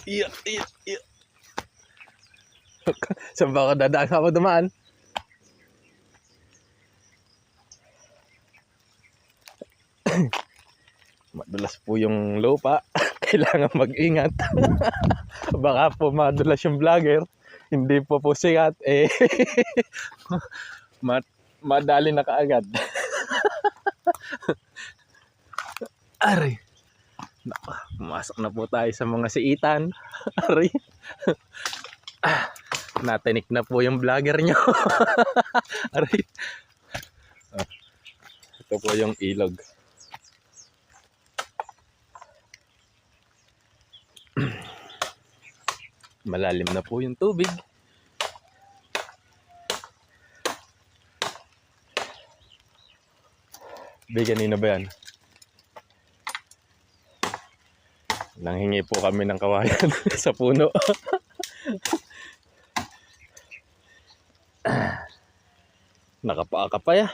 Iya, iya, iya. Saan ba ako dadaan ako dumaan? Madulas po yung lupa. Kailangan mag-ingat. Baka po madulas yung vlogger. Hindi po sikat. Madali na kaagad. Aray. Pumasok na po tayo sa mga siitan. Aray. Natinik na po yung vlogger nyo. Aray. Ito po yung ilog. Malalim na po yung tubig. Kanina ba yan? Nanghingi po kami ng kawayan sa puno. Nakapaaka pa ya.